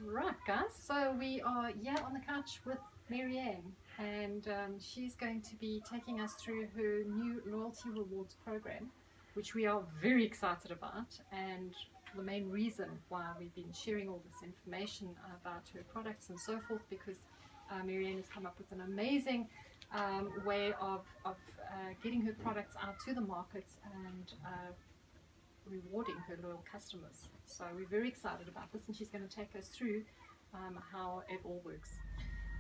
Right, guys, so we are here on the couch with Marianne, and she's going to be taking us through her new loyalty rewards program, which we are very excited about, and the main reason why we've been sharing all this information about her products and so forth, because Marianne has come up with an amazing way of getting her products out to the market and rewarding her loyal customers. So we're very excited about this, and she's going to take us through how it all works.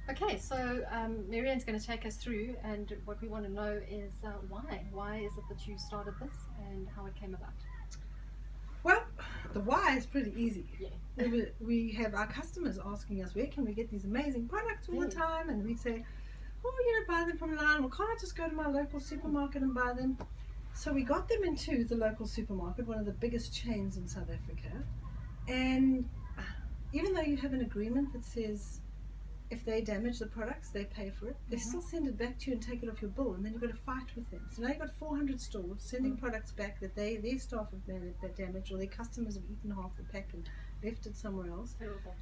Okay, so Marianne's going to take us through, and what we want to know is why. Why is it that you started this, and how it came about? Well, the why is pretty easy. Yeah. We have our customers asking us, where can we get these amazing products all the Yes. time? And we say, oh, buy them from online. Well, can't I just go to my local supermarket and buy them? So we got them into the local supermarket, one of the biggest chains in South Africa. And even though you have an agreement that says if they damage the products, they pay for it, they still send it back to you and take it off your bill, and then you've got to fight with them. So now you've got 400 stores sending products back that their staff have damaged, or their customers have eaten half the pack and left it somewhere else. Terrible.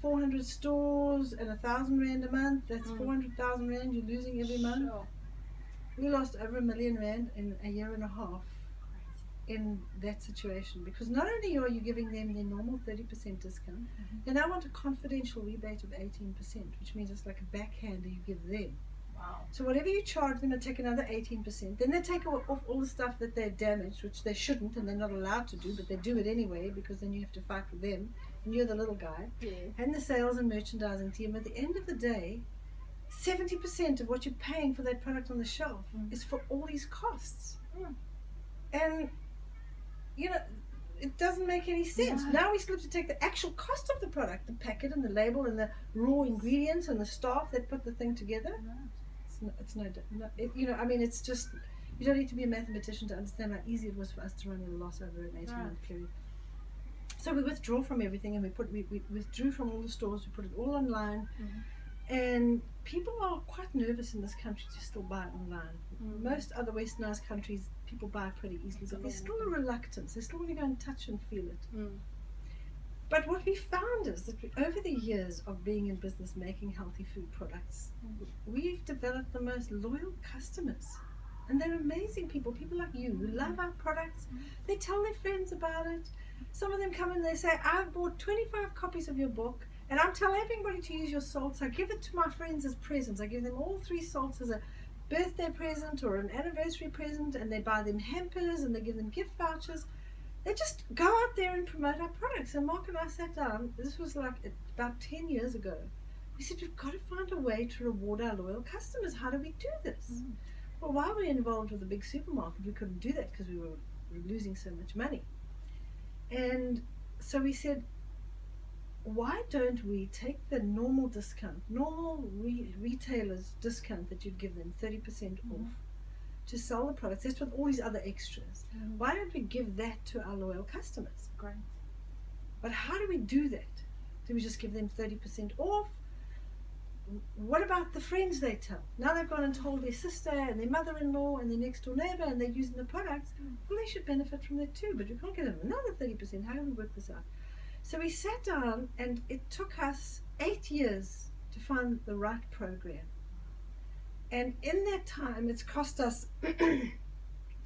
400 stores and 1,000 rand a month, that's 400,000 rand you're losing every month. Sure. We lost over 1 million rand in a year and a half in that situation, because not only are you giving them their normal 30% discount, they now want a confidential rebate of 18%, which means it's like a backhander you give them. Wow. So whatever you charge them, they take another 18%. Then they take off all the stuff that they've damaged, which they shouldn't and they're not allowed to do, but they do it anyway, because then you have to fight with them and you're the little guy. Yeah. And the sales and merchandising team. At the end of the day, 70% of what you're paying for that product on the shelf is for all these costs. And it doesn't make any sense. No. Now we still have to take the actual cost of the product, the packet and the label and the raw ingredients and the staff that put the thing together. It's just, you don't need to be a mathematician to understand how easy it was for us to run a loss over an 18-month period. So we withdraw from everything, and we withdrew from all the stores. We put it all online, and people are quite nervous in this country to still buy online. Most other westernized countries, people buy pretty easily, but there's still a reluctance. They still want to go and touch and feel it. But what we found is that over the years of being in business making healthy food products, we've developed the most loyal customers. And they're amazing people like you who love our products. They tell their friends about it. Some of them come and they say, I've bought 25 copies of your book, and I'm telling everybody to use your salts. I give it to my friends as presents. I give them all 3 salts as a birthday present or an anniversary present, and they buy them hampers and they give them gift vouchers. They just go out there and promote our products. And Mark and I sat down, this was like about 10 years ago. We said, we've got to find a way to reward our loyal customers. How do we do this? Well, while we were involved with a big supermarket, we couldn't do that because we were losing so much money. And so we said, why don't we take the normal discount, retailers discount that you'd give them, 30% off, to sell the products. That's with all these other extras. Why don't we give that to our loyal customers? Great. But how do we do that? Do we just give them 30% off? What about the friends they tell? Now they've gone and told their sister and their mother-in-law and their next door neighbor, and they're using the products. Well, they should benefit from that too, but we can't give them another 30%. How do we work this out? So we sat down, and it took us 8 years to find the right program. And in that time, it's cost us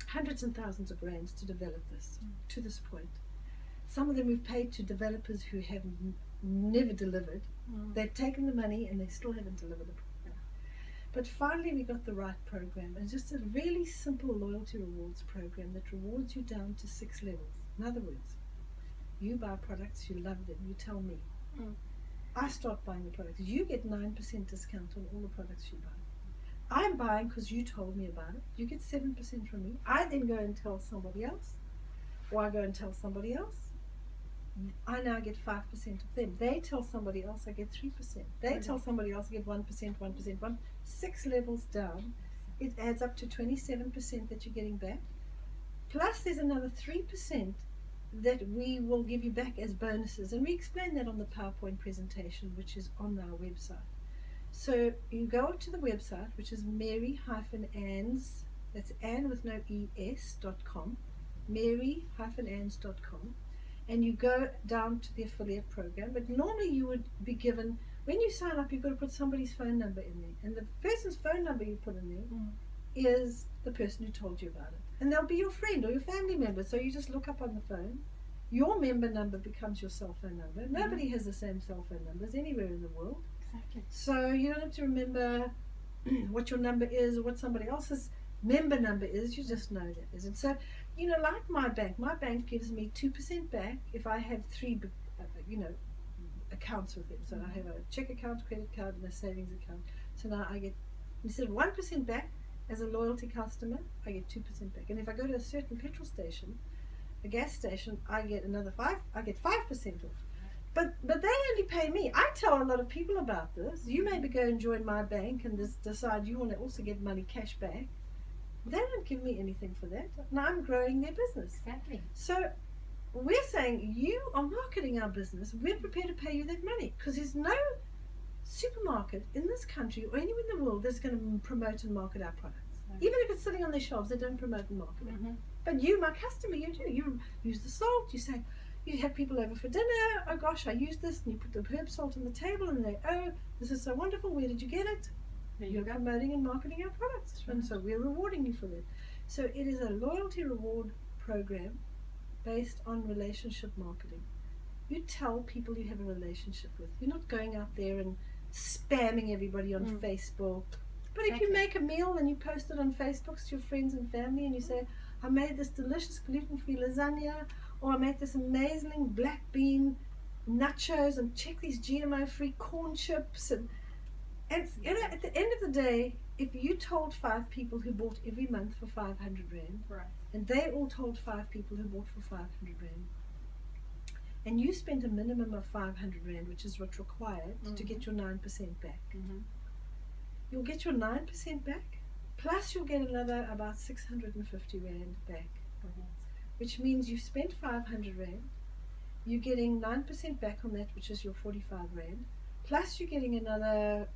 hundreds and thousands of rands to develop this to this point. Some of them we've paid to developers who have never delivered. They've taken the money and they still haven't delivered the program. But finally we got the right program, and just a really simple loyalty rewards program that rewards you down to 6 levels. In other words, you buy products, you love them, you tell me. I start buying the products. You get 9% discount on all the products you buy. I'm buying because you told me about it. You get 7% from me. I then go and tell somebody else, or I go and tell somebody else. I now get 5% of them. They tell somebody else, I get 3%. They tell somebody else, I get 1%. 6 levels down, it adds up to 27% that you're getting back. Plus there's another 3% that we will give you back as bonuses. And we explain that on the PowerPoint presentation, which is on our website. So you go to the website, which is Mary-Ann's, that's Anne with no ES.com, Mary-Ann's.com. and you go down to the affiliate program. But normally you would be given, when you sign up, you've got to put somebody's phone number in there, and the person's phone number you put in there is the person who told you about it, and they'll be your friend or your family member. So you just look up on the phone. Your member number becomes your cell phone number. Nobody has the same cell phone numbers anywhere in the world. Exactly. So you don't have to remember what your number is or what somebody else's member number is. You just know that is. And so, like my bank gives me 2% back if I have three, accounts with them. So I have a check account, credit card, and a savings account. So now I get, instead of 1% back as a loyalty customer, I get 2% back. And if I go to a certain petrol station, a gas station, I get 5% off. But they only pay me. I tell a lot of people about this. You maybe go and join my bank and decide you want to also get money cash back. They don't give me anything for that. Now I'm growing their business. Exactly. So we're saying you are marketing our business. We're prepared to pay you that money, because there's no supermarket in this country or anywhere in the world that's going to promote and market our products. Even if it's sitting on their shelves, they don't promote and market it. But you, my customer, you do. You use the salt. You say, you have people over for dinner. Oh gosh, I use this. And you put the herb salt on the table, and they, oh, this is so wonderful. Where did you get it? You're promoting and marketing our products. And so we're rewarding you for that. So it is a loyalty reward program based on relationship marketing. You tell people you have a relationship with. You're not going out there and spamming everybody on Facebook. But if you make a meal and you post it on Facebook to your friends and family, and you say, I made this delicious gluten-free lasagna, or I made this amazing black bean nachos, and check these GMO-free corn chips, and at the end of the day, if you told 5 people who bought every month for 500 Rand, Right. and they all told 5 people who bought for 500 Rand, and you spent a minimum of 500 Rand, which is what's required to get your 9% back, you'll get your 9% back, plus you'll get another about 650 Rand back, which means you've spent 500 Rand, you're getting 9% back on that, which is your 45 Rand, plus you're getting another,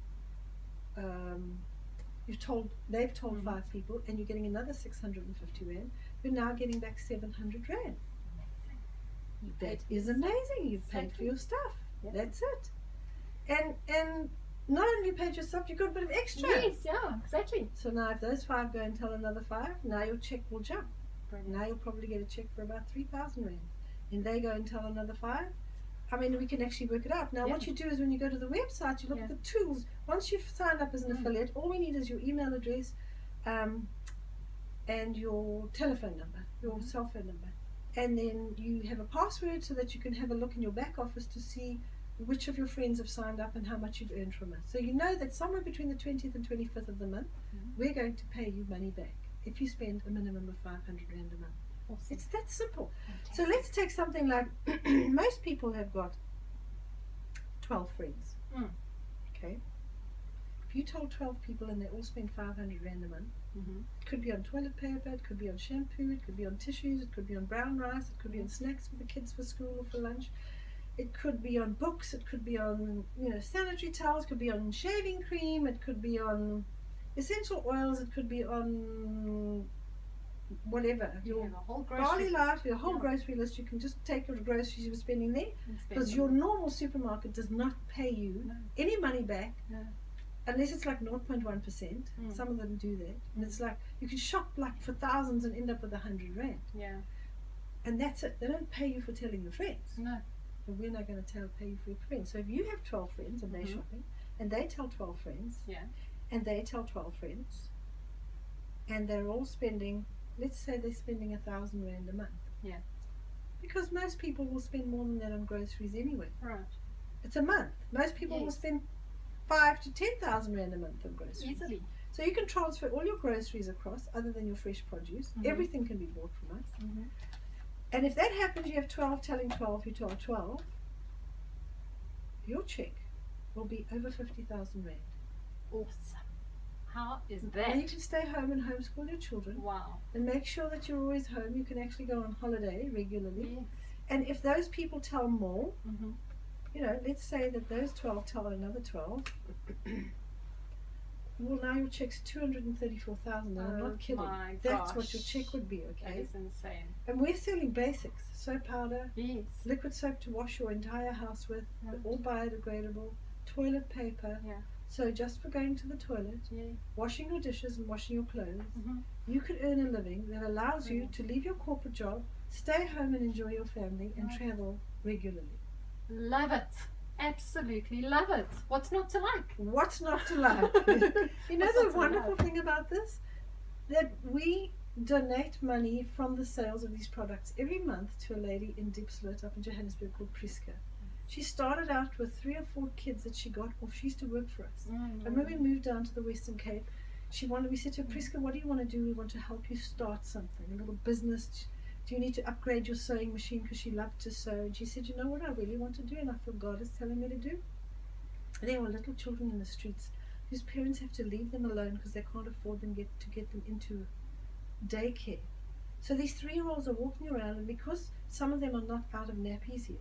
they've told 5 people, and you're getting another 650 Rand, you're now getting back 700 Rand. That is amazing. You've paid for your stuff. That's it. And not only you paid yourself, you got a bit of extra. Yes, yeah, exactly. So now if those 5 go and tell another 5, now your check will jump. Brilliant. Now you'll probably get a check for about 3,000 Rand. And they go and tell another 5. I mean, we can actually work it out. Now what you do is when you go to the website, you look at the tools. Once you've signed up as an affiliate, all we need is your email address and your telephone number, your cell phone number. And then you have a password so that you can have a look in your back office to see which of your friends have signed up and how much you've earned from it. So you know that somewhere between the 20th and 25th of the month, we're going to pay you money back if you spend a minimum of 500 Rand a month. Awesome. It's that simple. So let's take something like, most people have got 12 friends. Okay? If you told 12 people and they all spend 500 Rand a month, it could be on toilet paper, it could be on shampoo, it could be on tissues, it could be on brown rice, it could be on snacks for the kids for school or for lunch, it could be on books, it could be on sanitary towels, it could be on shaving cream, it could be on essential oils, it could be on whatever. You have a whole barley life, your whole grocery list. You can just take your groceries you were spending there, because your normal supermarket does not pay you any money back. Unless it's like 0.1%, some of them do that, and it's like you can shop like for thousands and end up with 100 Rand. And that's it. They don't pay you for telling your friends. No. But we're not going to pay you for your friends. So if you have 12 friends and they're shopping, and they tell 12 friends, and they tell 12 friends, and they're all spending, let's say they're spending 1,000 Rand a month. Because most people will spend more than that on groceries anyway. Right. It's a month. Most people will spend 5,000 to 10,000 Rand a month on groceries. Easily. So you can transfer all your groceries across, other than your fresh produce. Everything can be bought from us. And if that happens, you have 12 telling 12 who told 12, your check will be over 50,000 Rand. Awesome. How is that? And you can stay home and homeschool your children. Wow. And make sure that you're always home. You can actually go on holiday regularly. Yes. And if those people tell more, let's say that those 12 tell another 12, well, now your check's 234,000, and I'm not kidding. My That's what your gosh. check would be, That okay? is insane. And we're selling basics: soap powder, Yes. liquid soap to wash your entire house with, Right. all biodegradable, toilet paper. Yeah. So just for going to the toilet, Yeah. washing your dishes and washing your clothes, Mhm. you could earn a living that allows you to leave your corporate job, stay home and enjoy your family, and Right. travel regularly. Love it. Absolutely love it. What's not to like? What's not to like? You know What's the not to wonderful love? thing about this? That we donate money from the sales of these products every month to a lady in Diepsloot up in Johannesburg called Priska. She started out with 3 or 4 kids that she got off. She used to work for us. And when we moved down to the Western Cape, we said to her, Priska, what do you want to do? We want to help you start something, a little business. Do you need to upgrade your sewing machine? Because she loved to sew. And she said, you know what I really want to do, and I feel God is telling me to do? And there were little children in the streets whose parents have to leave them alone because they can't afford to get them into daycare. So these 3-year-olds are walking around, and because some of them are not out of nappies yet,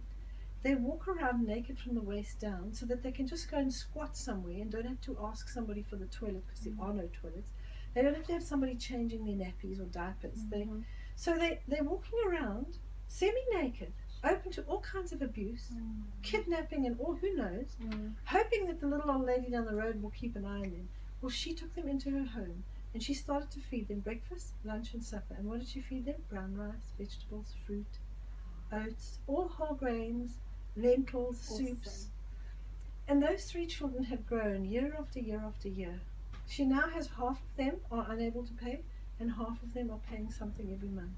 they walk around naked from the waist down so that they can just go and squat somewhere and don't have to ask somebody for the toilet because there are no toilets. They don't have to have somebody changing their nappies or diapers. They're walking around semi-naked, open to all kinds of abuse, kidnapping and all, who knows, hoping that the little old lady down the road will keep an eye on them. Well, she took them into her home and she started to feed them breakfast, lunch and supper. And what did she feed them? Brown rice, vegetables, fruit, oats, all whole grains, lentils, soups. And those 3 children have grown year after year after year. She now has half of them are unable to pay and half of them are paying something every month.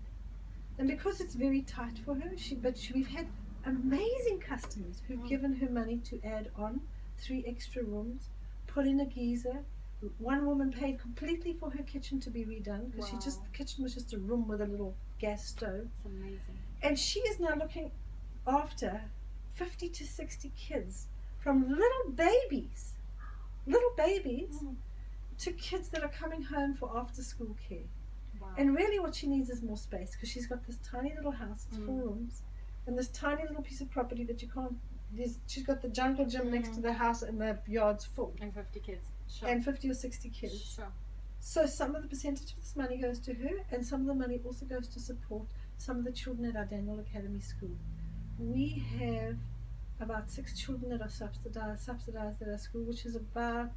And because it's very tight for her, we've had amazing customers who've given her money to add on 3 extra rooms, put in a geyser. One woman paid completely for her kitchen to be redone because the kitchen was just a room with a little gas stove. It's amazing. And she is now looking after 50 to 60 kids, from little babies to kids that are coming home for after school care. Wow. And really what she needs is more space, because she's got this tiny little house, it's 4 rooms, and this tiny little piece of property that you can't, she's got the jungle gym next to the house and the yard's full. And 50 kids. Sure. And 50 or 60 kids. Sure. So some of the percentage of this money goes to her, and some of the money also goes to support some of the children at our Daniel Academy School. We have about 6 children that are subsidized at our school, which is about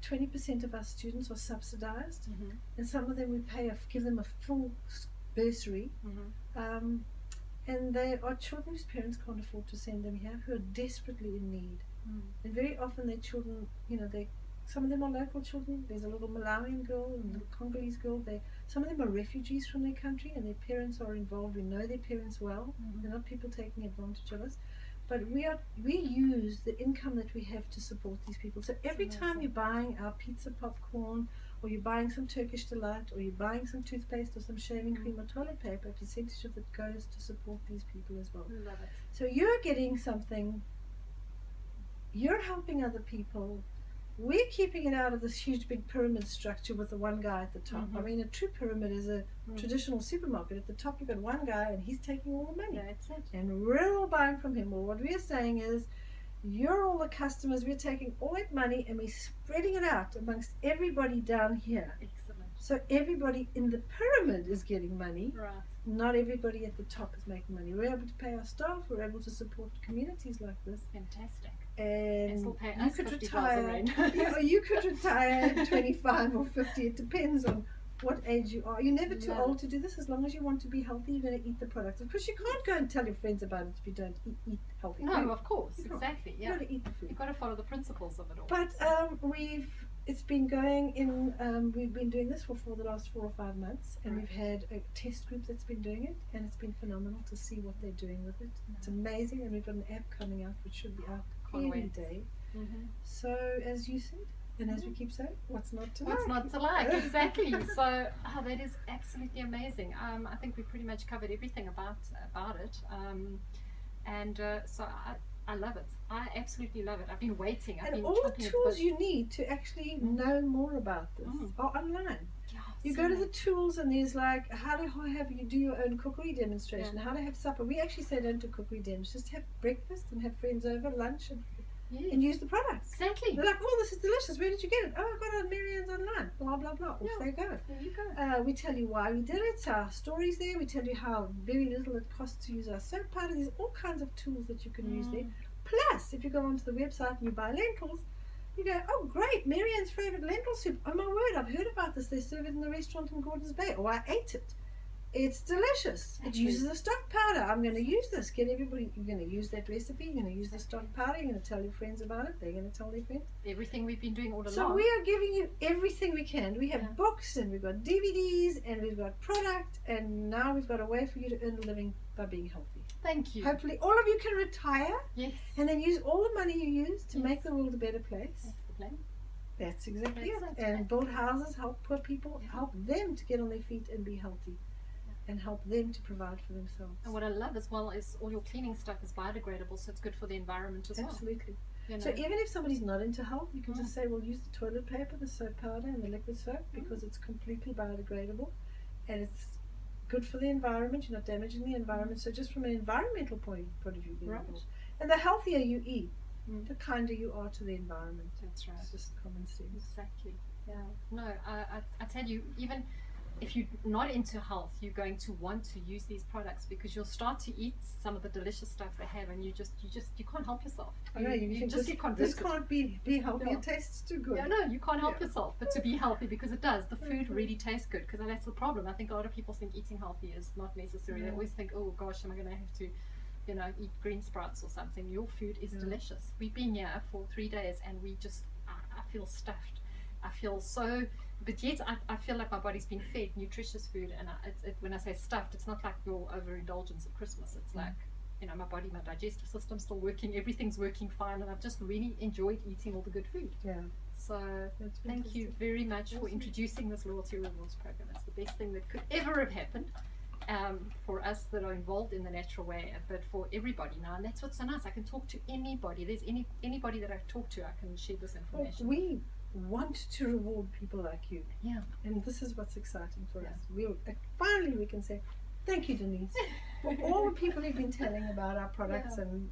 20% of our students are subsidized, and some of them we give them a full bursary. And they are children whose parents can't afford to send them here, who are desperately in need. And very often their children, some of them are local children. There's a little Malawian girl and a little Congolese girl. Some of them are refugees from their country, and their parents are involved. We know their parents well. They're not people taking advantage of us. But we use the income that we have to support these people. So every time you're buying our pizza popcorn, or you're buying some Turkish delight, or you're buying some toothpaste or some shaving cream or toilet paper, a percentage of it goes to support these people as well. Love it. So you're getting something, you're helping other people. We're keeping it out of this huge big pyramid structure with the one guy at the top. I mean, a true pyramid is a traditional supermarket. At the top you've got one guy and he's taking all the money. That's it. And we're all buying from him. Well, what we're saying is, you're all the customers, we're taking all that money and we're spreading it out amongst everybody down here. Excellent. So everybody in the pyramid is getting money. Right. Not everybody at the top is making money. We're able to pay our staff, we're able to support communities like this. Fantastic. And still pay you us could 50,000 retire, rand. or you could retire at 25 or 50. It depends on what age you are. You're never too old to do this. As long as you want to be healthy, you're going to eat the products. Of course, you can't go and tell your friends about it if you don't eat healthy. No, of course, exactly. Yeah, you've got to eat the food. You've got to follow the principles of it all. But it's been going in. We've been doing this for the last 4 or 5 months, and we've had a test group that's been doing it, and it's been phenomenal to see what they're doing with it. It's amazing, and we've got an app coming out which should be out any day. So as you said, and as we keep saying, what's not to like? What's not to like? Exactly. So that is absolutely amazing. I think we pretty much covered everything about it. So I love it. I absolutely love it. I've been waiting. And all the tools you need to actually know more about this are online. Yeah, you go to the tools and there's like how to have you do your own cookery demonstration, how to have supper. We actually say don't do cookery demos, just have breakfast and have friends over, lunch, and Yes. and use the products. Exactly. They're like, oh, this is delicious. Where did you get it? Oh, I got it on Marianne's online. Blah, blah, blah. Off Yeah. they go. There you go. We tell you why we did it, our stories there. We tell you how very little it costs to use our soap powder. There's all kinds of tools that you can use there. Plus, if you go onto the website and you buy lentils, you go, oh, great, Marianne's favourite lentil soup. Oh, my word, I've heard about this. They serve it in the restaurant in Gordons Bay. Or I ate it. It's delicious. It uses a stock powder. I'm going to use this. Get everybody. You're going to use that recipe. You're going to use the stock powder. You're going to tell your friends about it. They're going to tell their friends. Everything we've been doing all along. So we are giving you everything we can. We have books and we've got DVDs and we've got product and now we've got a way for you to earn a living by being healthy. Thank you. Hopefully all of you can retire. Yes. And then use all the money you use to make the world a better place. That's the plan. That's exactly That's it. And build houses, help poor people, help them to get on their feet and be healthy. And help them to provide for themselves. And what I love as well is all your cleaning stuff is biodegradable, so it's good for the environment as well. Absolutely. You know. So even if somebody's not into health, you can just say, well, use the toilet paper, the soap powder, and the liquid soap because it's completely biodegradable and it's good for the environment. You're not damaging the environment. So just from an environmental point of view, Right. and the healthier you eat, the kinder you are to the environment. That's right. It's just common sense. Exactly. Yeah. No, I tell you, even if you're not into health, you're going to want to use these products because you'll start to eat some of the delicious stuff they have, and you can't help yourself. I know, you just think get convinced. this can't be healthy. Yeah. It tastes too good. Yeah, no, you can't help yourself but to be healthy because it does. The food really tastes good because that's the problem. I think a lot of people think eating healthy is not necessary. They always think, oh gosh, am I going to have to, eat green sprouts or something? Your food is delicious. We've been here for 3 days and I feel stuffed. I feel so, but yet I feel like my body's been fed nutritious food, and when I say stuffed, it's not like your overindulgence at Christmas. It's like, my body, my digestive system's still working, everything's working fine, and I've just really enjoyed eating all the good food. Yeah. So That's thank you fantastic. very much for Awesome. introducing this loyalty rewards program. It's the best thing that could ever have happened. For us that are involved in the natural way, but for everybody now, and that's what's so nice. I can talk to anybody. There's anybody that I talk to, I can share this Well, information. we want to reward people like you. Yeah. And this is what's exciting for us. Finally we can say, thank you, Denise, for all the people you've been telling about our products and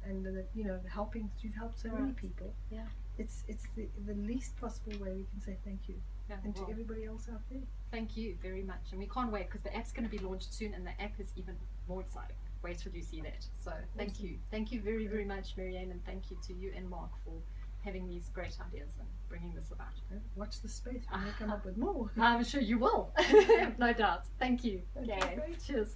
helping. You've helped so many people. Yeah. It's the least possible way we can say thank you. Yeah, And to well, everybody else out there. thank you very much, and we can't wait because the app's going to be launched soon, and the app is even more exciting. Wait till you see that. So thank you very, very much, Marianne, and thank you to you and Mark for having these great ideas and bringing this about. Watch the space when we come up with more. I'm sure you will. No doubt. Thank you. Okay, Okay. great. Cheers.